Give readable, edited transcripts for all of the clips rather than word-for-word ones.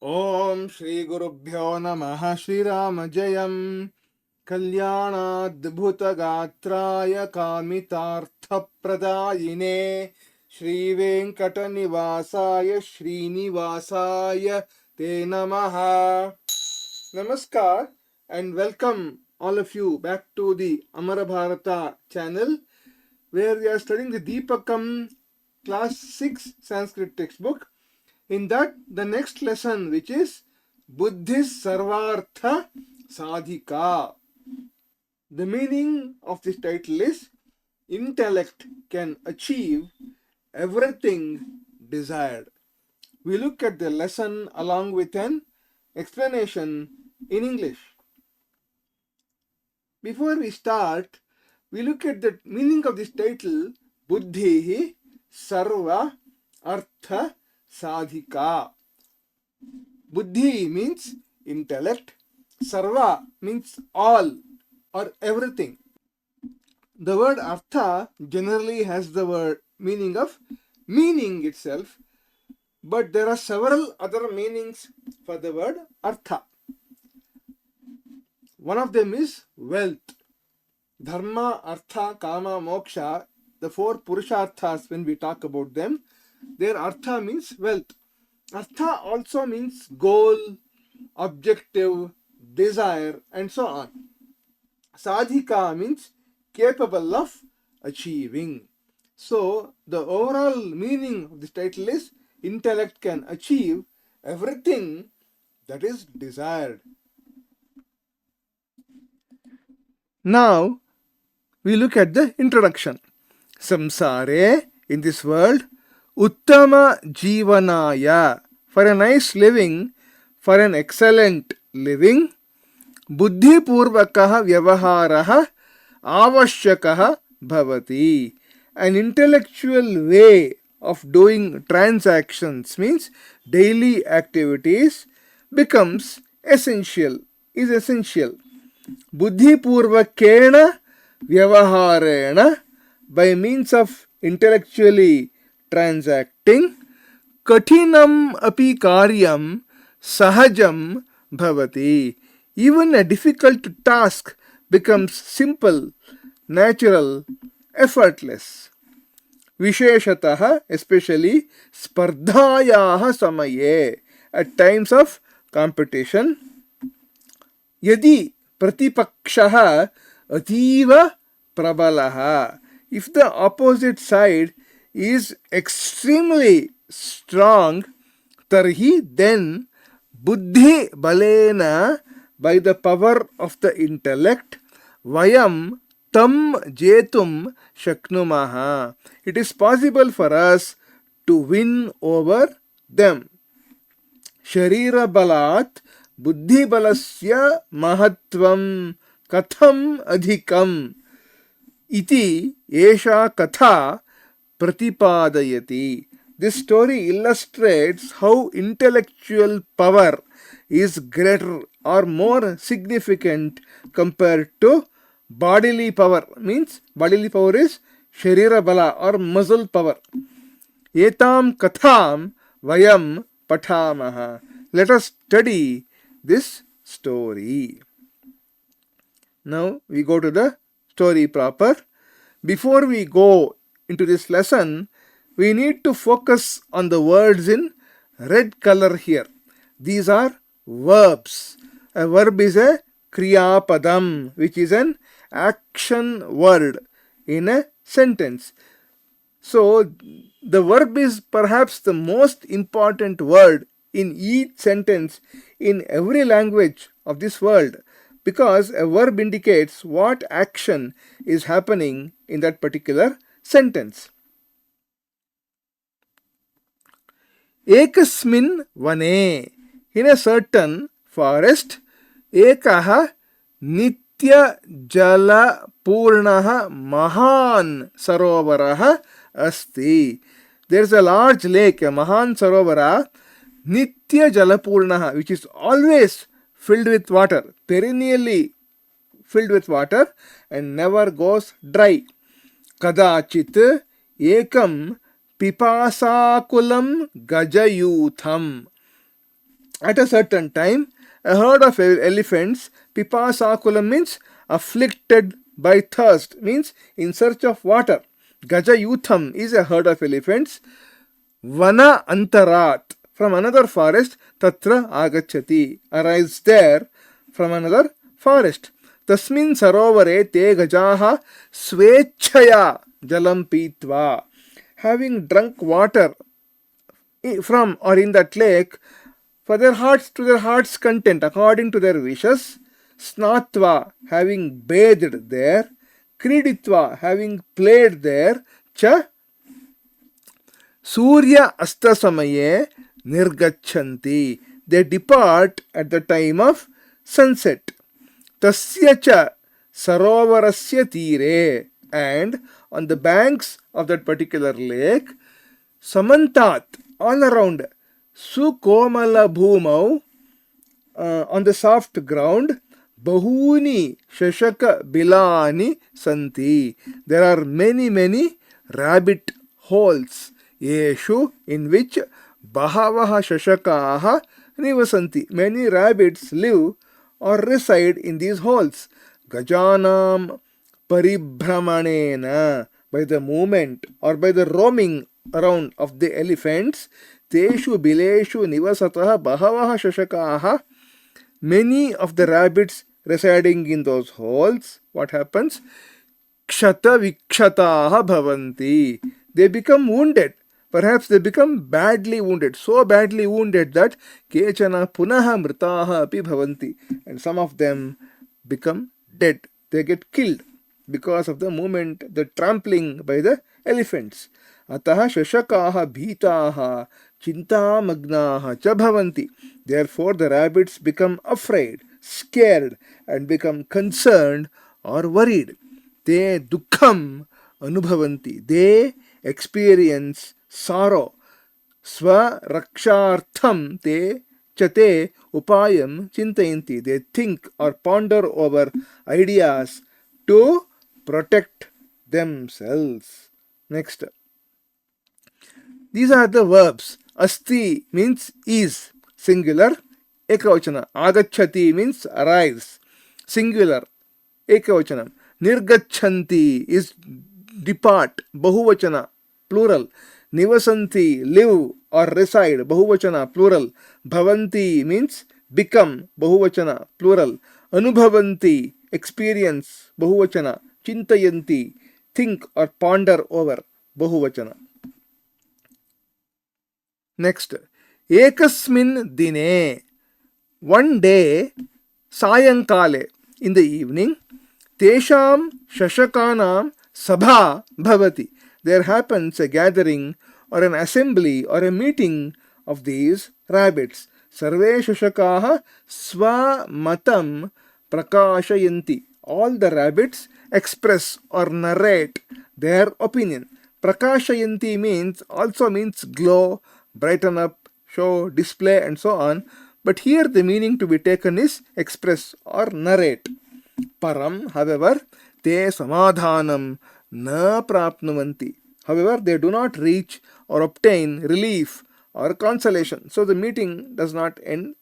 ओम श्री गुरुभ्यो नमः। श्रीराम जयम् कल्याणाद्भुतगात्राय कामितार्थप्रदायिने श्रीवेंकटनिवासाय श्रीनिवासाय ते नमः। Namaskar and welcome all of you back to the Amarabharata channel, where we are studying the Deepakam class 6 Sanskrit textbook. In that, the next lesson, which is Buddhih Sarvarthasadhika. The meaning of this title is intellect can achieve everything desired. We look at the lesson along with an explanation in English. Before we start, we look at the meaning of this title, Buddhih Sarvarthasadhika. Buddhi means intellect, Sarva means all or everything. The word Artha generally has the word meaning of meaning itself, but there are several other meanings for the word Artha. One of them is wealth. Dharma, Artha, Kama, Moksha, the four Purusharthas, when we talk about them, their Artha means wealth. Artha also means goal, objective, desire, and so on. Sadhika means capable of achieving. So, the overall meaning of this title is intellect can achieve everything that is desired. Now, we look at the introduction. Samsare, in this world, Uttama Jivanaya, for a nice living, for an excellent living, Buddhi Purvakaha Vyavaharaha Avashyakaha Bhavati. An intellectual way of doing transactions, means daily activities, becomes essential, is essential. Buddhi Purvakena Vyavaharena, by means of intellectually transacting, Katinam api karyam sahajam bhavati. Even a difficult task becomes simple, natural, effortless. Visheshataha, especially spardhayaha samaye, at times of competition. Yadi pratipakshaha ativa prabalaha, if the opposite side is extremely strong, tarhi, then buddhi balena, by the power of the intellect, vayam tam jetum shaknumaha, it is possible for us to win over them. Sharira balat buddhi balasya mahatvam katham adhikam iti esha katha pratipadayati. This story illustrates how intellectual power is greater or more significant compared to bodily power. Means bodily power is Sharira Bala or muscle power. Etam katham vayam patamaha. Let us study this story. Now we go to the story proper. Before we go into this lesson, we need to focus on the words in red color here. These are verbs. A verb is a kriya padam, which is an action word in a sentence. So, the verb is perhaps the most important word in each sentence in every language of this world, because a verb indicates what action is happening in that particular sentence. Ekasmin vane, in a certain forest, ekaha nitya jala purnaha mahan sarovaraha asti. There is a large lake, a mahan sarovara, nitya jala purnaha, which is always filled with water, perennially filled with water and never goes dry. Kadachit ekam pipasakulam gajayutham. At a certain time, a herd of elephants, pipasakulam means afflicted by thirst, means in search of water. Gajayutham is a herd of elephants. Vana antarat, from another forest, tatra agachati, arrives there from another forest. Tasmin sarovare te gajaha swechaya jalam pitva. Having drunk water from or in that lake, for their hearts, to their heart's content, according to their wishes, snatva, having bathed there, kriditva, having played there, cha surya astasamaye nirgachanti, they depart at the time of sunset. Tasya cha sarovarasya tire, and on the banks of that particular lake, samantat, all around, sukomala bhumau, on the soft ground, bahuni shashaka bilani santi, there are many rabbit holes, yeshu, in which bahavaha shashakaha nivasanti, many rabbits live or reside in these holes. Gajanam paribhramanena, by the movement or by the roaming around of the elephants, teshu bileshu nivasatah bahavaha shashakaha, many of the rabbits residing in those holes, what happens? Kshata vikshataha bhavanti, they become wounded. Perhaps they become badly wounded, so badly wounded that kechana punaha mritaha api bhavanti, and some of them become dead. They get killed because of the movement, the trampling by the elephants. Ataha shashakaha bhitaha chintamagnaha cha bhavanti, therefore the rabbits become afraid, scared, and become concerned or worried. Te dukkham anubhavanti, they experience sorrow. Swa rakshartham te chate upayam chintayanti, they think or ponder over ideas to protect themselves. Next, these are the verbs. Asti means is, singular, ekavachana. Agachati means arrives, singular, ekavachanam. Nirgachanti is depart, bahuvachana, plural. Nivasanti, live or reside, bahuvachana, plural. Bhavanti means become, bahuvachana, plural. Anubhavanti, experience, bahuvachana. Chintayanti, think or ponder over, bahuvachana. Next, ekasmin dine, one day, sayankale, in the evening, tesham shashakanam sabha bhavati, there happens a gathering or an assembly or a meeting of these rabbits. Sarve shashakaha swamatam prakashayanti, all the rabbits express or narrate their opinion. Prakashayanti also means glow, brighten up, show, display, and so on. But here the meaning to be taken is express or narrate. Param, however, te samadhanam na prapnuvanti. However, they do not reach or obtain relief or consolation. So the meeting does not end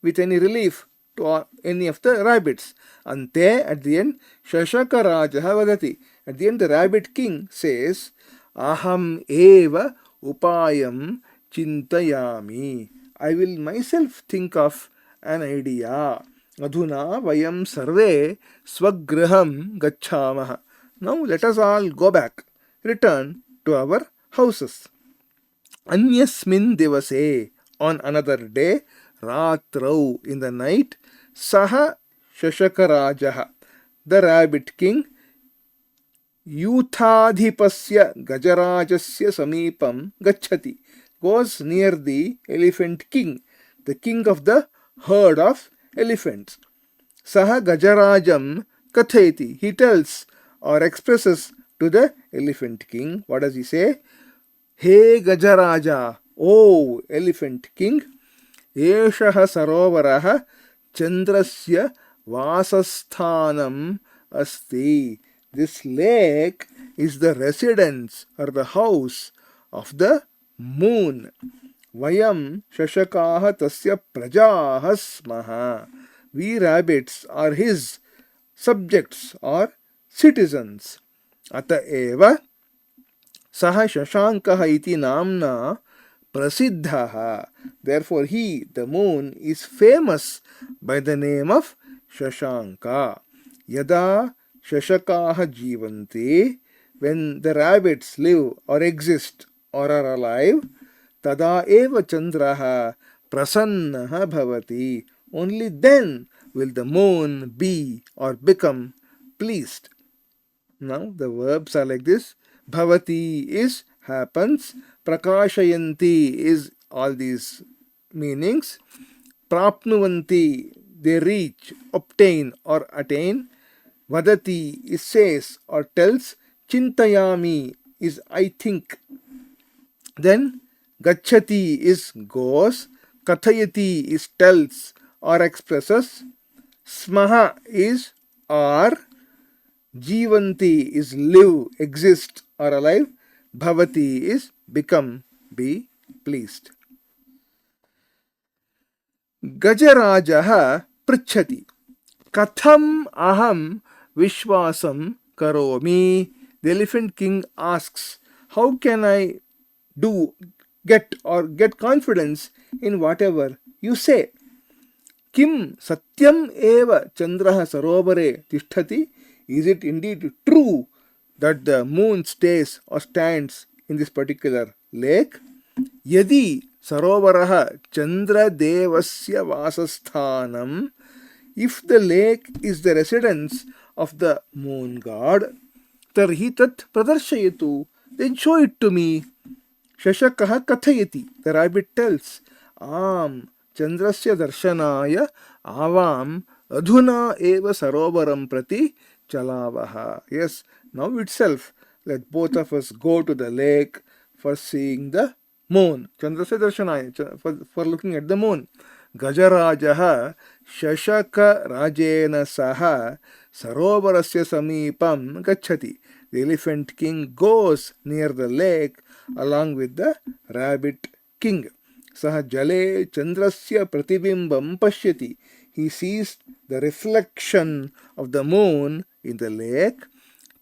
with any relief to any of the rabbits. Ante, at the end, Shashaka Rajaha vadati. At the end, the rabbit king says, Aham eva upayam chintayami. I will myself think of an idea. Adhuna vayam sarve swagraham gacchamaha. Now let us all go back, return to our houses. Anyasmin devase, on another day, ratrau, in the night, saha shashakarajaha, the rabbit king, yuthadhipasya gajarajasya samipam gachati, goes near the elephant king, the king of the herd of elephants. Saha gajarajam katheti, he tells or expresses to the elephant king. What does he say? Hey Gajaraja, O elephant king, Eshaha Sarovaraha Chandrasya Vasasthanam Asti. This lake is the residence or the house of the moon. Vayam shashakaha tasya prajaha smaha. We rabbits are his subjects or citizens. Ata eva saha shashankaha iti namna prasiddhaha. Therefore he, the moon, is famous by the name of Shashanka. Yada shashakaha jivanti, when the rabbits live or exist or are alive, tada eva chandraha prasannaha bhavati. Only then will the moon be or become pleased. Now the verbs are like this. Bhavati is happens. Prakashayanti is all these meanings. Prapnuvanti, they reach, obtain or attain. Vadati is says or tells. Chintayami is I think. Then Gachati is goes. Kathayati is tells or expresses. Smaha is are. Jivanti is live, exist or alive. Bhavati is become, be pleased. Gajarajaha pritchati. Katham aham vishwasam karomi. The elephant king asks, how can I get confidence in whatever you say? Kim satyam eva chandraha sarobare tisthati. Is it indeed true that the moon stays or stands in this particular lake? Yadi sarovaraha chandra devasya vasasthanam. If the lake is the residence of the moon god, tarhi tat pradarshayatu. Then show it to me. Shashakaha kathayati. The rabbit tells, Am chandrasya darshanaya avam adhuna eva sarovaram prati chalavaha. Yes, now itself let both of us go to the lake for seeing the moon. Chandrasya darshanaya, for looking at the moon. Gajarajaha shashaka rajena saha sarovarasya samipam gachati. The elephant king goes near the lake along with the rabbit king. Saha jale chandrasya pratibimbam pashyati. He sees the reflection of the moon in the lake.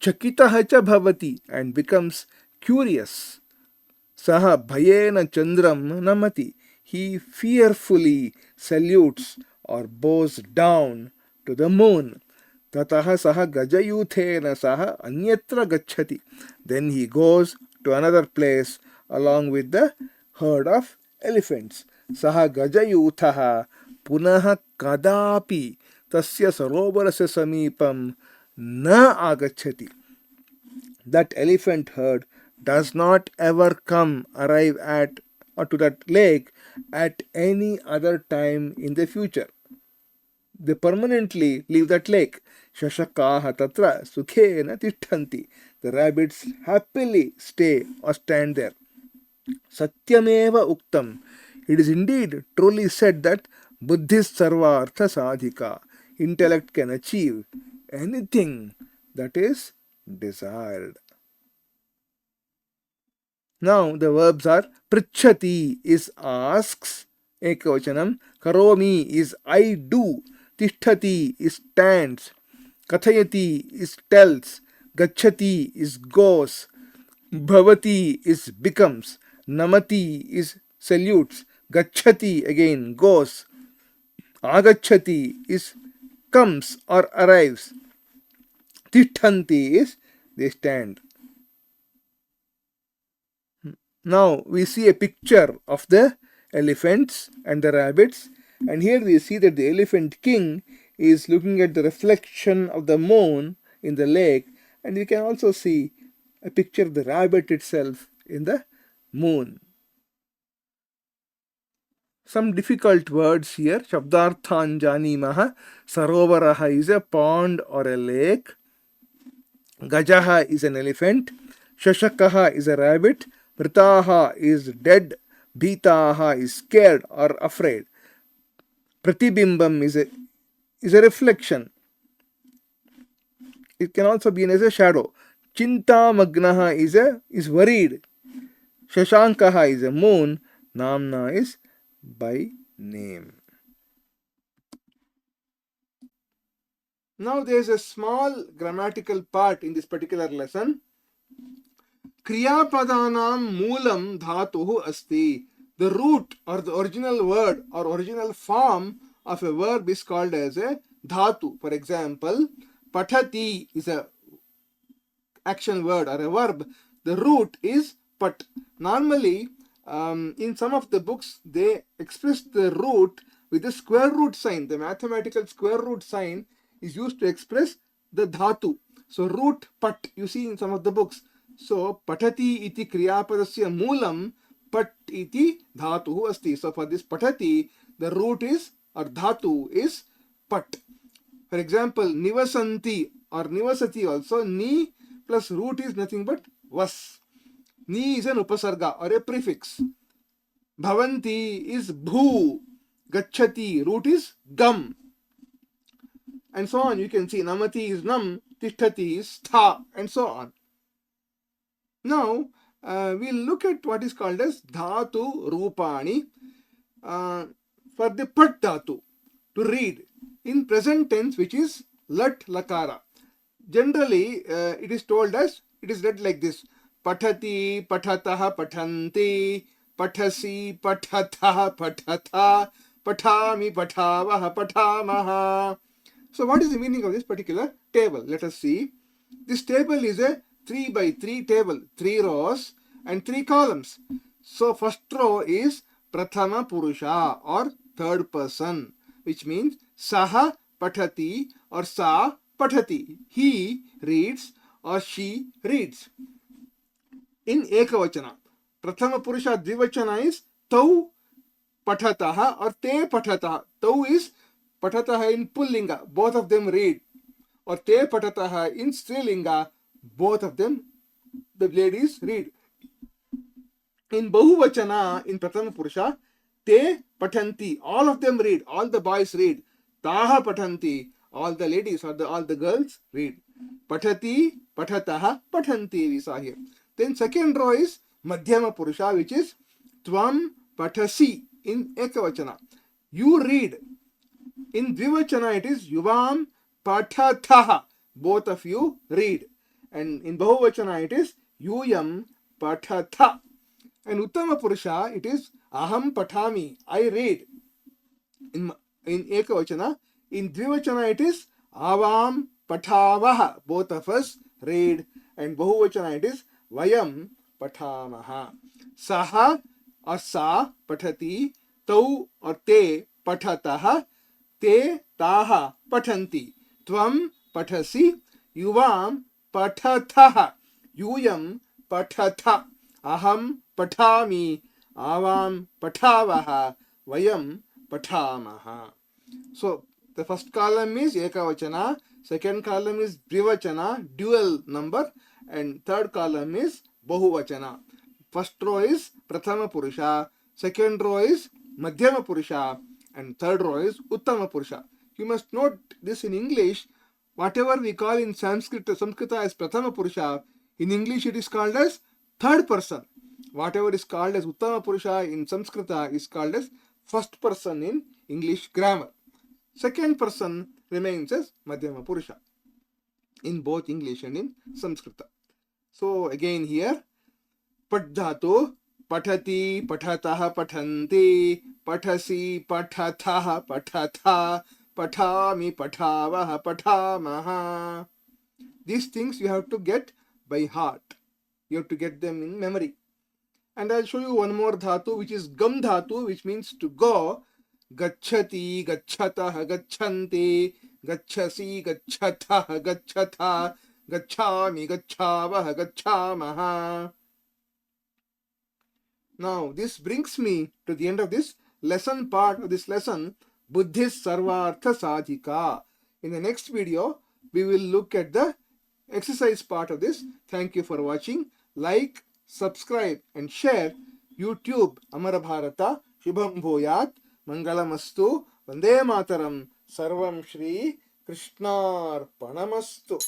Chakitaha cha bhavati, and becomes curious. Saha bhayena chandram namati. He fearfully salutes or bows down to the moon. Tataha saha gajayuthena saha anyatra gachati. Then he goes to another place along with the herd of elephants. Saha gajayuthaha punaha kadapi tasya sarovarasya samipam na agachati. That elephant herd does not ever arrive at or to that lake at any other time in the future. They permanently leave that lake. Shashakaha tatra sukhena tishtanti. The rabbits happily stay or stand there. Satyameva uktam. It is indeed truly said that Buddhih Sarvarthasadhika. Intellect can achieve anything that is desired. Now the verbs are pritchati is asks, ekavachanam. Karomi is I do. Tisthati is stands. Kathayati is tells. Gachati is goes. Bhavati is becomes. Namati is salutes. Gachati again goes. Agachati is comes or arrives. Tithanti is they stand. Now we see a picture of the elephants and the rabbits, and here we see that the elephant king is looking at the reflection of the moon in the lake, and we can also see a picture of the rabbit itself in the moon. Some difficult words here. Shabdarthan janimaha. Sarovaraha is a pond or a lake. Gajaha is an elephant. Shashakaha is a rabbit. Pritaha is dead. Bhitaha is scared or afraid. Pratibimbam is a reflection. It can also be as a shadow. Chinta magnaha is worried. Shashankaha is a moon. Namna is by name. Now there is a small grammatical part in this particular lesson. Kriyapadanam moolam dhatuhu asti. The root or the original word or original form of a verb is called as a dhatu. For example, pathati is a action word or a verb. The root is pat. Normally, in some of the books, they express the root with the square root sign. The mathematical square root sign is used to express the dhatu. So root pat, you see in some of the books. So patati iti kriyapadasya moolam pat iti dhatuhu asti. So for this patati, the root is or dhatu is pat. For example, nivasanti or nivasati also, ni plus root is nothing but vas. Ni is an upasarga or a prefix. Bhavanti is bhu. Gachati, root is gam. And so on. You can see namati is nam, tishtati is tha, and so on. Now, we'll look at what is called as dhatu rupani for the pat dhatu to read in present tense, which is lat lakara. Generally, it is told as, it is read like this: pathati, pathataha, pathanti, pathasi, pathatha, pathatha, pathami, pathavaha, pathamaha. So what is the meaning of this particular table? Let us see. This table is a 3 by 3 table, 3 rows and 3 columns. So first row is prathama purusha or third person, which means saha pathati or sa pathati. He reads or she reads. In ekavachana, prathama purusha dvivachana is tau pathataha or te pathataha. Tau is patataha in pullinga, both of them read, or te patataha in strilinga, both of them, the ladies, read. In bahuvachana, in prathama purusha, te pathanti, all of them read, all the boys read. Taha pathanti, all the ladies or all the girls read. Pathati, pathataha, pathanti, we saw here. Then second row is madhyama purusha, which is tvam pathasi in ekavachana. You read. In dvivachana it is yuvam pathatha, both of you read. And in bahuvachana it is yuyam pathatha. And uttama purusha it is aham pathami, I read. In ekavachana. In dvivachana it is avam pathavaha, both of us read. And bahuvachana it is vayam pathamaha. Saha or sa pathati, tau or te pathataha, te taha pathanti, tvam pathasi, yuvam pathatha, yuyam pathatha, aham pathami, avam pathavaha, vayam pathamaha. So the first column is ekavachana, second column is dvivachana, dual number, and third column is bahuvachana. First row is prathama purusha, second row is madhyama purusha, and third row is uttama purusha. You must note this in English. Whatever we call in Samskrita as prathama purusha, in English it is called as third person. Whatever is called as uttama purusha in Samskrita is called as first person in English grammar. Second person remains as madhyama purusha in both English and in Samskrita. So again here, pat dhatu, pathati, pathataha, pathanti, pathasi, pathatha, pathatha, pathami, pathavaha, pathamaha. These things you have to get by heart. You have to get them in memory. And I'll show you one more dhatu, which is gam dhatu, which means to go. Gacchati, gacchataha, gacchanti, gacchasi, gachatha, gachatha, gacchami, gacchavaha, gacchamaha. Now, this brings me to the end of this lesson part of this lesson, Buddhih Sarvarthasadhika. In the next video, we will look at the exercise part of this. Thank you for watching. Like, subscribe and share YouTube Amarabharata. Shubham Bhuyat. Mangalamastu. Vande Mataram. Sarvam Shri Krishnarpanamastu.